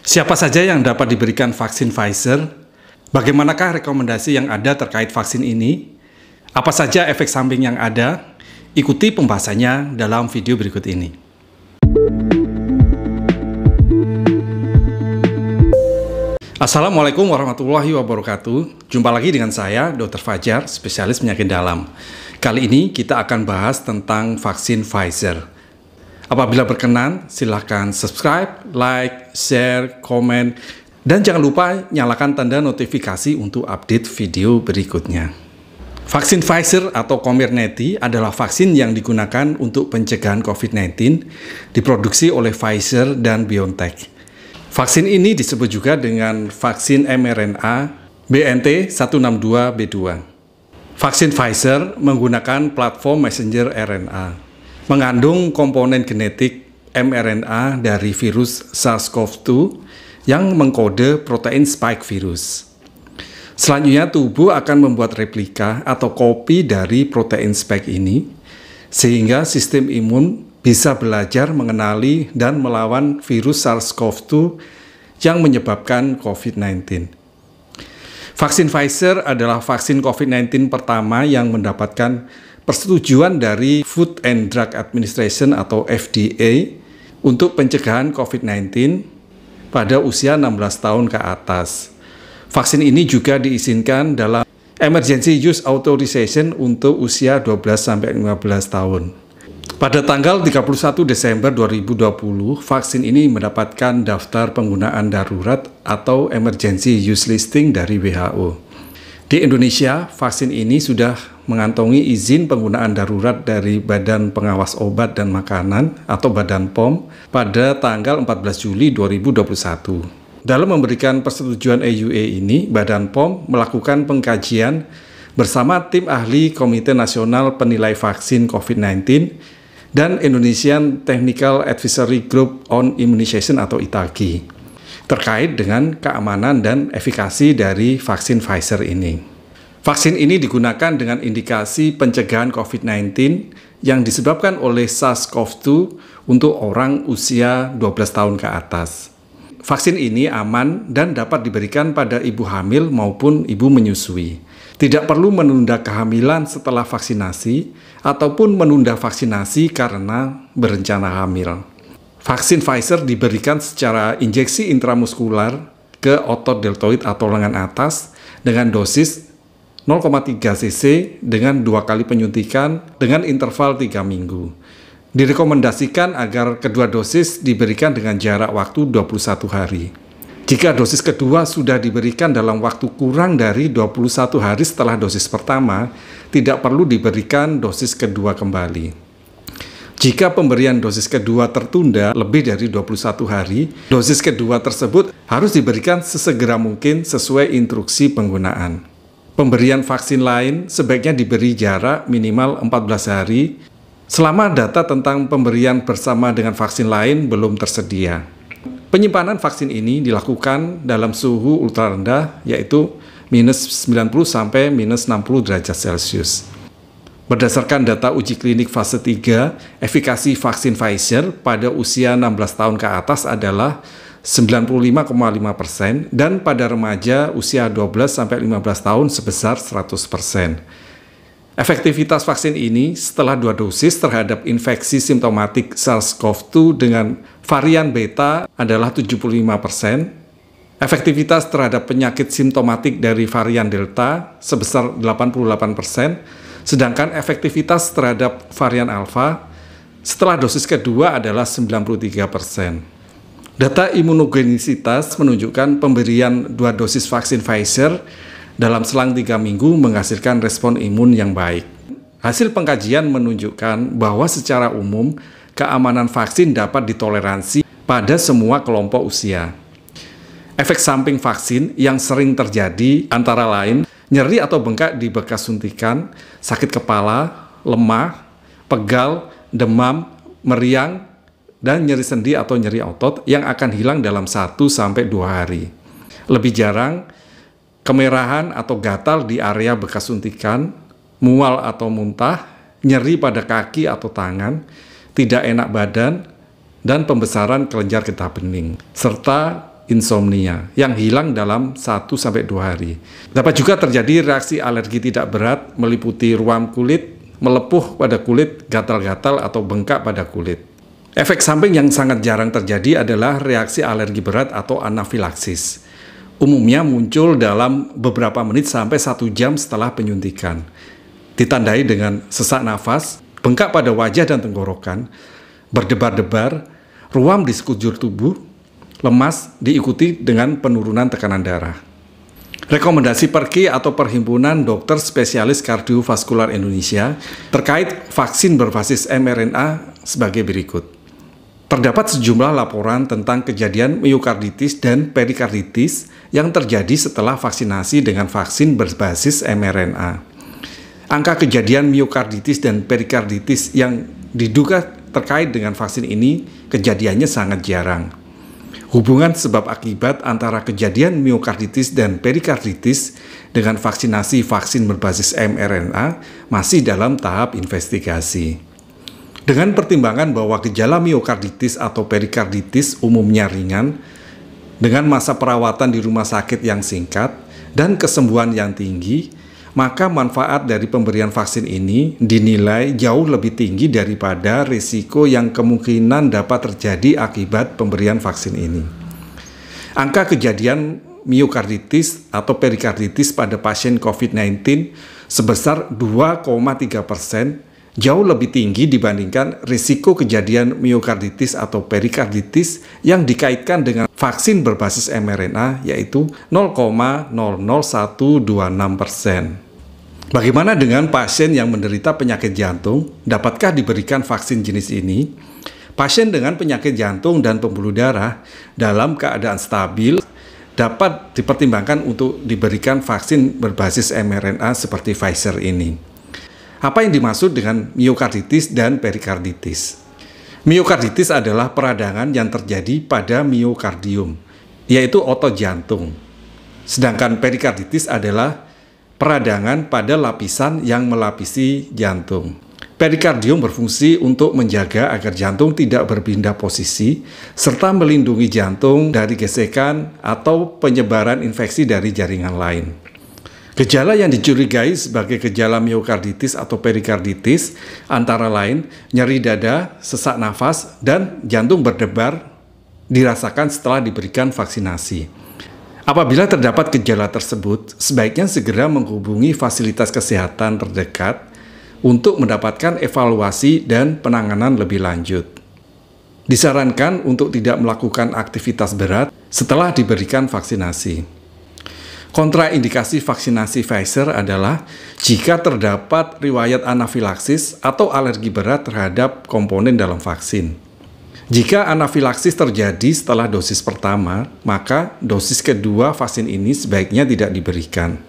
Siapa saja yang dapat diberikan vaksin Pfizer? Bagaimanakah rekomendasi yang ada terkait vaksin ini? Apa saja efek samping yang ada? Ikuti pembahasannya dalam video berikut ini. Assalamualaikum warahmatullahi wabarakatuh. Jumpa lagi dengan saya, Dr. Fajar, spesialis penyakit dalam. Kali ini kita akan bahas tentang vaksin Pfizer. Apabila berkenan, silahkan subscribe, like, share, komen, dan jangan lupa nyalakan tanda notifikasi untuk update video berikutnya. Vaksin Pfizer atau Comirnaty adalah vaksin yang digunakan untuk pencegahan COVID-19, diproduksi oleh Pfizer dan BioNTech. Vaksin ini disebut juga dengan vaksin mRNA BNT162b2. Vaksin Pfizer menggunakan platform messenger RNA. Mengandung komponen genetik mRNA dari virus SARS-CoV-2 yang mengkode protein spike virus. Selanjutnya, tubuh akan membuat replika atau kopi dari protein spike ini, sehingga sistem imun bisa belajar mengenali dan melawan virus SARS-CoV-2 yang menyebabkan COVID-19. Vaksin Pfizer adalah vaksin COVID-19 pertama yang mendapatkan persetujuan dari Food and Drug Administration atau FDA untuk pencegahan COVID-19 pada usia 16 tahun ke atas. Vaksin ini juga diizinkan dalam Emergency Use Authorization untuk usia 12-15 tahun. Pada tanggal 31 Desember 2020, vaksin ini mendapatkan daftar penggunaan darurat atau Emergency Use Listing dari WHO. Di Indonesia, vaksin ini sudah mengantongi izin penggunaan darurat dari Badan Pengawas Obat dan Makanan atau Badan POM pada tanggal 14 Juli 2021. Dalam memberikan persetujuan EUA ini, Badan POM melakukan pengkajian bersama tim ahli Komite Nasional Penilai Vaksin COVID-19 dan Indonesian Technical Advisory Group on Immunization atau ITAGI terkait dengan keamanan dan efikasi dari vaksin Pfizer ini. Vaksin ini digunakan dengan indikasi pencegahan COVID-19 yang disebabkan oleh SARS-CoV-2 untuk orang usia 12 tahun ke atas. Vaksin ini aman dan dapat diberikan pada ibu hamil maupun ibu menyusui. Tidak perlu menunda kehamilan setelah vaksinasi ataupun menunda vaksinasi karena berencana hamil. Vaksin Pfizer diberikan secara injeksi intramuskular ke otot deltoid atau lengan atas dengan dosis 0,3 cc dengan 2 kali penyuntikan dengan interval 3 minggu. Direkomendasikan agar kedua dosis diberikan dengan jarak waktu 21 hari. Jika dosis kedua sudah diberikan dalam waktu kurang dari 21 hari setelah dosis pertama, tidak perlu diberikan dosis kedua kembali. Jika pemberian dosis kedua tertunda lebih dari 21 hari, dosis kedua tersebut harus diberikan sesegera mungkin sesuai instruksi penggunaan. Pemberian vaksin lain sebaiknya diberi jarak minimal 14 hari selama data tentang pemberian bersama dengan vaksin lain belum tersedia. Penyimpanan vaksin ini dilakukan dalam suhu ultra rendah yaitu minus 90 sampai minus 60 derajat Celcius. Berdasarkan data uji klinik fase 3, efikasi vaksin Pfizer pada usia 16 tahun ke atas adalah 95,5% dan pada remaja usia 12-15 tahun sebesar 100%. Efektivitas vaksin ini setelah 2 dosis terhadap infeksi simptomatik SARS-CoV-2 dengan varian beta adalah 75%. Efektivitas terhadap penyakit simptomatik dari varian delta sebesar 88%. Sedangkan efektivitas terhadap varian alfa setelah dosis kedua adalah 93%. Data imunogenisitas menunjukkan pemberian 2 dosis vaksin Pfizer dalam selang 3 minggu menghasilkan respon imun yang baik. Hasil pengkajian menunjukkan bahwa secara umum keamanan vaksin dapat ditoleransi pada semua kelompok usia. Efek samping vaksin yang sering terjadi antara lain nyeri atau bengkak di bekas suntikan, sakit kepala, lemah, pegal, demam, meriang, dan nyeri sendi atau nyeri otot yang akan hilang dalam 1-2 hari. Lebih jarang, kemerahan atau gatal di area bekas suntikan, mual atau muntah, nyeri pada kaki atau tangan, tidak enak badan, dan pembesaran kelenjar getah bening, serta insomnia yang hilang dalam 1-2 hari. Dapat juga terjadi reaksi alergi tidak berat meliputi ruam kulit, melepuh pada kulit, gatal-gatal atau bengkak pada kulit. Efek samping yang sangat jarang terjadi adalah reaksi alergi berat atau anafilaksis. Umumnya muncul dalam beberapa menit sampai 1 jam setelah penyuntikan. Ditandai dengan sesak nafas, bengkak pada wajah dan tenggorokan, berdebar-debar, ruam di sekujur tubuh, lemas diikuti dengan penurunan tekanan darah. Rekomendasi PERKI atau Perhimpunan Dokter Spesialis Kardiovaskular Indonesia terkait vaksin berbasis mRNA sebagai berikut. Terdapat sejumlah laporan tentang kejadian miokarditis dan perikarditis yang terjadi setelah vaksinasi dengan vaksin berbasis mRNA. Angka kejadian miokarditis dan perikarditis yang diduga terkait dengan vaksin ini kejadiannya sangat jarang. Hubungan sebab akibat antara kejadian miokarditis dan perikarditis dengan vaksinasi vaksin berbasis mRNA masih dalam tahap investigasi. Dengan pertimbangan bahwa gejala miokarditis atau perikarditis umumnya ringan, dengan masa perawatan di rumah sakit yang singkat dan kesembuhan yang tinggi, maka manfaat dari pemberian vaksin ini dinilai jauh lebih tinggi daripada risiko yang kemungkinan dapat terjadi akibat pemberian vaksin ini. Angka kejadian miokarditis atau perikarditis pada pasien COVID-19 sebesar 2,3%, jauh lebih tinggi dibandingkan risiko kejadian miokarditis atau perikarditis yang dikaitkan dengan vaksin berbasis mRNA, yaitu 0,00126%. Bagaimana dengan pasien yang menderita penyakit jantung? Dapatkah diberikan vaksin jenis ini? Pasien dengan penyakit jantung dan pembuluh darah dalam keadaan stabil dapat dipertimbangkan untuk diberikan vaksin berbasis mRNA seperti Pfizer ini. Apa yang dimaksud dengan miokarditis dan perikarditis? Miokarditis adalah peradangan yang terjadi pada miokardium, yaitu otot jantung. Sedangkan perikarditis adalah peradangan pada lapisan yang melapisi jantung. Perikardium berfungsi untuk menjaga agar jantung tidak berpindah posisi, serta melindungi jantung dari gesekan atau penyebaran infeksi dari jaringan lain. Gejala yang dicurigai sebagai gejala miokarditis atau perikarditis antara lain nyeri dada, sesak nafas, dan jantung berdebar dirasakan setelah diberikan vaksinasi. Apabila terdapat gejala tersebut, sebaiknya segera menghubungi fasilitas kesehatan terdekat untuk mendapatkan evaluasi dan penanganan lebih lanjut. Disarankan untuk tidak melakukan aktivitas berat setelah diberikan vaksinasi. Kontraindikasi vaksinasi Pfizer adalah jika terdapat riwayat anafilaksis atau alergi berat terhadap komponen dalam vaksin. Jika anafilaksis terjadi setelah dosis pertama, maka dosis kedua vaksin ini sebaiknya tidak diberikan.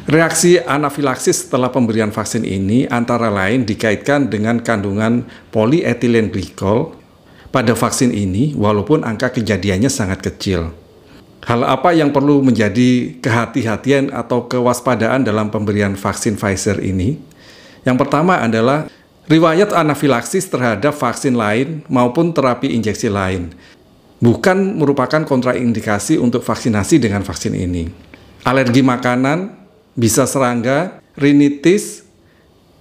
Reaksi anafilaksis setelah pemberian vaksin ini antara lain dikaitkan dengan kandungan polyethylene glycol pada vaksin ini, walaupun angka kejadiannya sangat kecil. Hal apa yang perlu menjadi kehati-hatian atau kewaspadaan dalam pemberian vaksin Pfizer ini? Yang pertama adalah riwayat anafilaksis terhadap vaksin lain maupun terapi injeksi lain bukan merupakan kontraindikasi untuk vaksinasi dengan vaksin ini. Alergi makanan, bisa serangga, rinitis,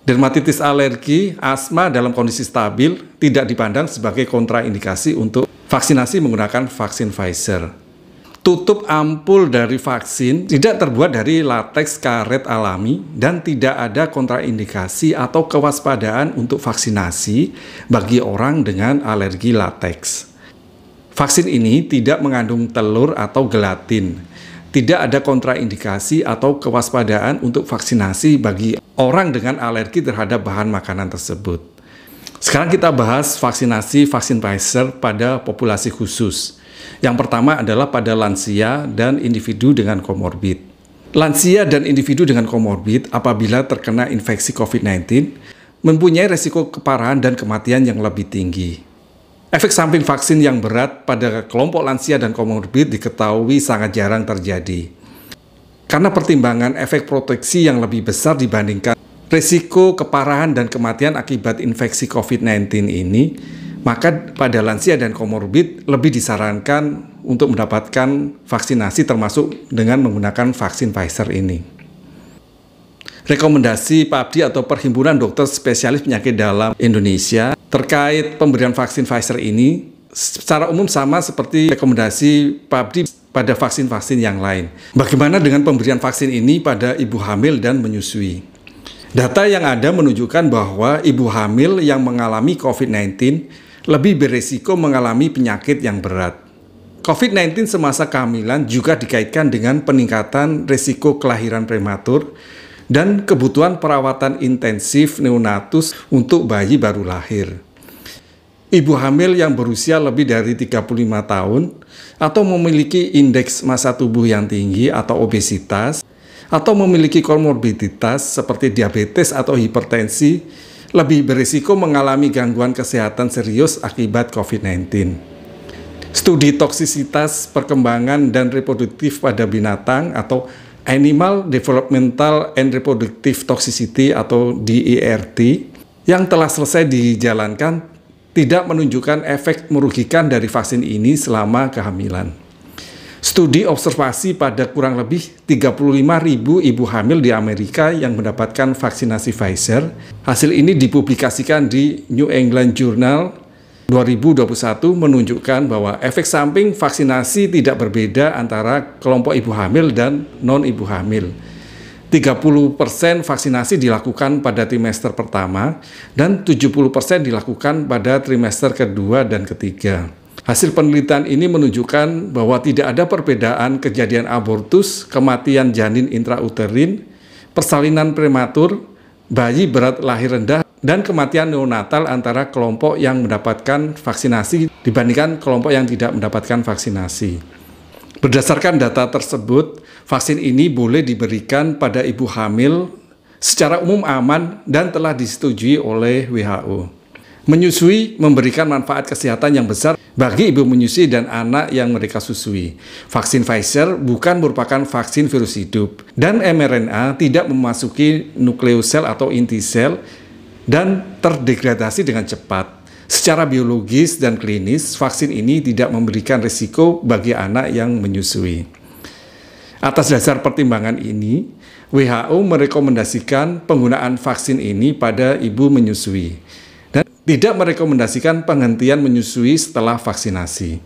dermatitis alergi, asma dalam kondisi stabil tidak dipandang sebagai kontraindikasi untuk vaksinasi menggunakan vaksin Pfizer. Tutup ampul dari vaksin tidak terbuat dari lateks karet alami dan tidak ada kontraindikasi atau kewaspadaan untuk vaksinasi bagi orang dengan alergi lateks. Vaksin ini tidak mengandung telur atau gelatin. Tidak ada kontraindikasi atau kewaspadaan untuk vaksinasi bagi orang dengan alergi terhadap bahan makanan tersebut. Sekarang kita bahas vaksinasi vaksin Pfizer pada populasi khusus. Yang pertama adalah pada lansia dan individu dengan komorbid. Lansia dan individu dengan komorbid apabila terkena infeksi COVID-19 mempunyai resiko keparahan dan kematian yang lebih tinggi. Efek samping vaksin yang berat pada kelompok lansia dan komorbid diketahui sangat jarang terjadi. Karena pertimbangan efek proteksi yang lebih besar dibandingkan risiko keparahan dan kematian akibat infeksi COVID-19 ini, maka pada lansia dan komorbid lebih disarankan untuk mendapatkan vaksinasi termasuk dengan menggunakan vaksin Pfizer ini. Rekomendasi PABDI atau Perhimpunan Dokter Spesialis Penyakit Dalam Indonesia terkait pemberian vaksin Pfizer ini secara umum sama seperti rekomendasi PABDI pada vaksin-vaksin yang lain. Bagaimana dengan pemberian vaksin ini pada ibu hamil dan menyusui? Data yang ada menunjukkan bahwa ibu hamil yang mengalami COVID-19 lebih beresiko mengalami penyakit yang berat. COVID-19 semasa kehamilan juga dikaitkan dengan peningkatan risiko kelahiran prematur dan kebutuhan perawatan intensif neonatus untuk bayi baru lahir. Ibu hamil yang berusia lebih dari 35 tahun atau memiliki indeks massa tubuh yang tinggi atau obesitas atau memiliki komorbiditas seperti diabetes atau hipertensi lebih berisiko mengalami gangguan kesehatan serius akibat COVID-19. Studi toksisitas perkembangan dan reproduktif pada binatang atau Animal Developmental and Reproductive Toxicity atau DERT yang telah selesai dijalankan tidak menunjukkan efek merugikan dari vaksin ini selama kehamilan. Studi observasi pada kurang lebih 35.000 ibu hamil di Amerika yang mendapatkan vaksinasi Pfizer. Hasil ini dipublikasikan di New England Journal 2021 menunjukkan bahwa efek samping vaksinasi tidak berbeda antara kelompok ibu hamil dan non-ibu hamil. 30% vaksinasi dilakukan pada trimester pertama dan 70% dilakukan pada trimester kedua dan ketiga. Hasil penelitian ini menunjukkan bahwa tidak ada perbedaan kejadian abortus, kematian janin intrauterin, persalinan prematur, bayi berat lahir rendah, dan kematian neonatal antara kelompok yang mendapatkan vaksinasi dibandingkan kelompok yang tidak mendapatkan vaksinasi. Berdasarkan data tersebut, vaksin ini boleh diberikan pada ibu hamil secara umum aman dan telah disetujui oleh WHO. Menyusui memberikan manfaat kesehatan yang besar bagi ibu menyusui dan anak yang mereka susui. Vaksin Pfizer bukan merupakan vaksin virus hidup, dan mRNA tidak memasuki nukleosel atau inti sel dan terdegradasi dengan cepat. Secara biologis dan klinis, vaksin ini tidak memberikan risiko bagi anak yang menyusui. Atas dasar pertimbangan ini, WHO merekomendasikan penggunaan vaksin ini pada ibu menyusui dan tidak merekomendasikan penghentian menyusui setelah vaksinasi.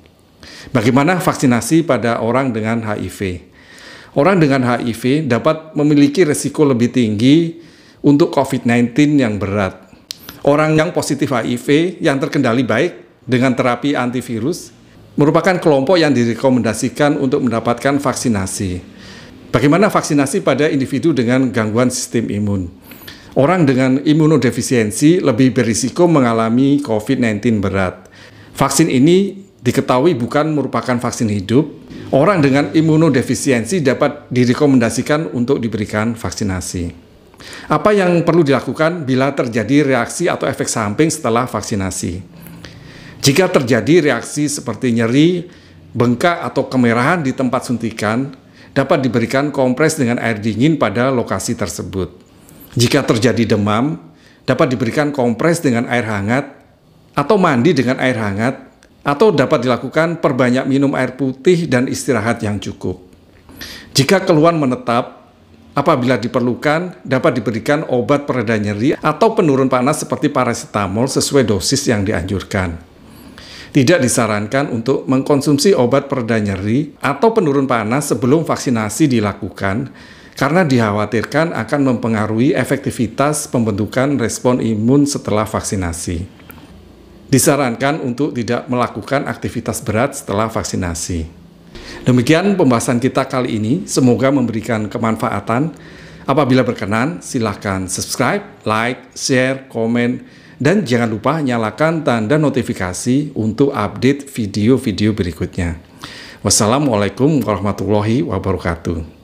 Bagaimana vaksinasi pada orang dengan HIV? Orang dengan HIV dapat memiliki risiko lebih tinggi untuk COVID-19 yang berat. Orang yang positif HIV yang terkendali baik dengan terapi antivirus merupakan kelompok yang direkomendasikan untuk mendapatkan vaksinasi. Bagaimana vaksinasi pada individu dengan gangguan sistem imun? Orang dengan imunodefisiensi lebih berisiko mengalami COVID-19 berat. Vaksin ini diketahui bukan merupakan vaksin hidup. Orang dengan imunodefisiensi dapat direkomendasikan untuk diberikan vaksinasi. Apa yang perlu dilakukan bila terjadi reaksi atau efek samping setelah vaksinasi? Jika terjadi reaksi seperti nyeri, bengkak, atau kemerahan di tempat suntikan, dapat diberikan kompres dengan air dingin pada lokasi tersebut. Jika terjadi demam, dapat diberikan kompres dengan air hangat atau mandi dengan air hangat, atau dapat dilakukan perbanyak minum air putih dan istirahat yang cukup. Jika keluhan menetap, apabila diperlukan, dapat diberikan obat pereda nyeri atau penurun panas seperti paracetamol sesuai dosis yang dianjurkan. Tidak disarankan untuk mengkonsumsi obat pereda nyeri atau penurun panas sebelum vaksinasi dilakukan, karena dikhawatirkan akan mempengaruhi efektivitas pembentukan respon imun setelah vaksinasi. Disarankan untuk tidak melakukan aktivitas berat setelah vaksinasi. Demikian pembahasan kita kali ini, semoga memberikan kemanfaatan. Apabila berkenan, silakan subscribe, like, share, komen, dan jangan lupa nyalakan tanda notifikasi untuk update video-video berikutnya. Wassalamualaikum warahmatullahi wabarakatuh.